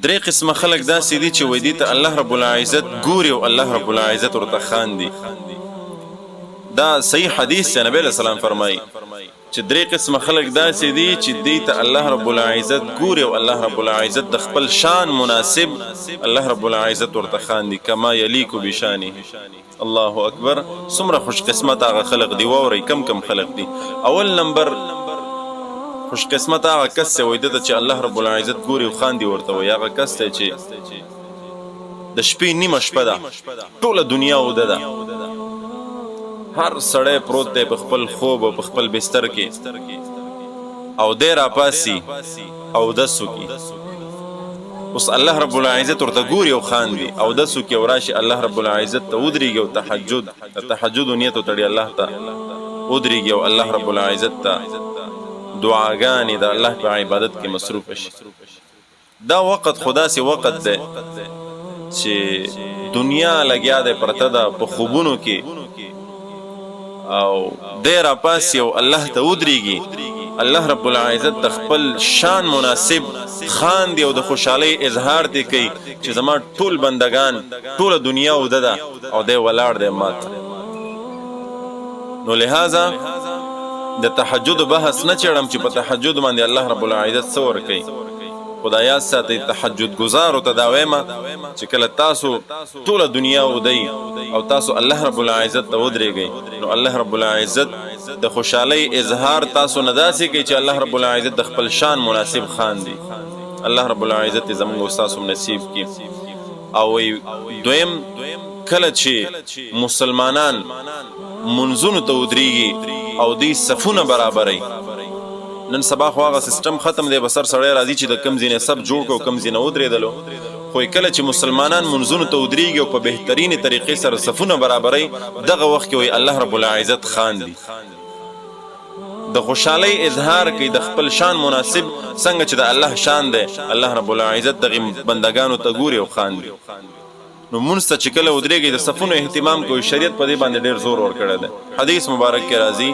درې قسمه خلق داسې دي چې وایي دي ته الله رب العزت ګوري او الله رب العزت ورته خاندي. دا صحیح حدیث دی، نبی علیہ السلام فرمایي چې درې قسمه خلق داسې دي چې دی ته الله رب العزت ګوري او الله رب العزت د خپل شان مناسب الله رب العزت ورته خاندي کما یلیک بشانه. الله اکبر. څومره خوش قسمت هغه خلق دی. واورئ کم خلق دي. اول نمبر خوش قسمت هغه کس دی وایي دته چې الله رب العزت ګوري او خاندي ورته وایي. هغه کس دی چې د شپې نیمه شپه ده، ټوله دنیا اوده ده، هر سړی پروت دی په خپل خوب او په خپل بستر کې او دی راپاسي اودس وکړي. اوس الله رب العزت ورته ګوري او خاندي. اودس وکړي او راشي الله رب العزت ته ودرېږي او تهجد نیت وتړي الله ته ودرېږي او الله رب العزت ته دعاګانې د الله په عبادت کې مصروف شي. دا وخت خدا سي وخت دی چې دنیا لګیا دی پرته ده په خوبونو کې او دی راپاسي او الله ته ودرېږي. الله رب العزت د خپل شان مناسب خاندي او د خوشحالۍ اظهار دی کوي چې زما ټول بندگان ټوله دنیا اوده ده او دی ولاړ دی ماته. نو لہذا د تهجد بحث نه چړم چې په تهجد باندې الله رب العزت څه ورکوي. خدایا ساتي تهجد گزارو ته دا وایم چې کله تاسو ټوله دنیا ودی او تاسو الله رب العزت ته ودرېږئ نو الله رب العزت د خوشحالۍ اظهار تاسو نه داسې کوي چې الله رب العزت د خپل شان مناسب خاندي. الله رب العزت زموږ او ستاسو نصیب کړي. او دویم کله چې مسلمانان منځونو ته ودرېږي او دی صفونه برابرئ. نن سبا خو هغه سیستم ختم دی، بسر سړی راځي چې د کم ځینې سب جوړ کړو کم ځینې ودرېدلو. خو کله چې مسلمانان منځونو ته ودرېږي او په بهترینې طریقې سره صفونه برابرئ دغه وخت کې وایي الله رب العزت خاندي. د خوشحالۍ اظهار کوي د خپل شان مناسب څنګه چې د الله شان دی الله رب العزت دغه بندگانو ته ګوري او خاندي. نو مونږ ته چې کله ودرېږي د صفونو اهتمام کوي. شریعت په دې باندې ډېر زور ورکړی دی. حدیث مبارک کې راځي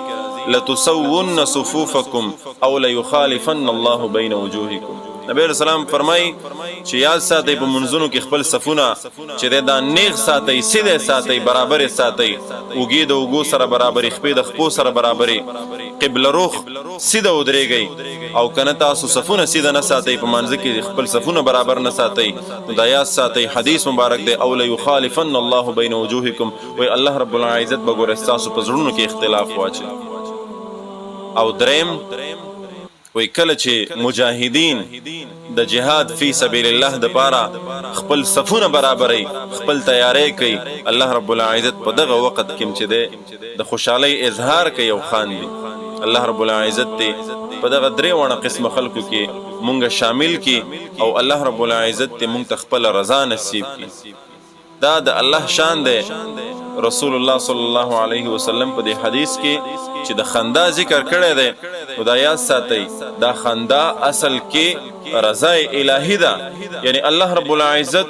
لتسون صفوفکم او لیخالفن الله بین وجوهکم. نبی علیہ السلام فرمایي چې یاد ساتئ په منځونو کې خپل صفونه چې دا نیغ ساتئ، سیده ساتئ، برابر ساتئ، اوږې د اوږو سره برابرې، خپې د خپو سره برابرې، قبله رخ سیده ودرېږئ. او کنه تاسو صفونه سیده نه ساتئ په منځ کې خپل صفونه برابر نه ساتئ نو دا یاد ساتئ. حدیث مبارک دی او لیخالفن الله بین وجوهکم وی الله رب العزت به ګوره ستاسو په زړونو کې اختلاف واچوي. او دریم وی کله چې مجاهدین د جهاد فی سبیل الله د پاره خپل صفونه برابرئ، خپل تیاری کوي، الله رب العزت په دغه وخت کې چې دی د خوشحالۍ اظهار کوي او خاندي. الله رب العزت ته په دغه درې وړه قسمه خلکو کې مونږ شامل کی او الله رب العزت ته مونږ ته خپل رضا نصیب کی. دا د الله شان دی. رسول الله صلی الله علیه وسلم په دې حدیث کې چې د خندا ذکر کړی دی نو دا یاد ساتئ دا خندا اصل کې رضا الهی ده. یعنی الله رب العزت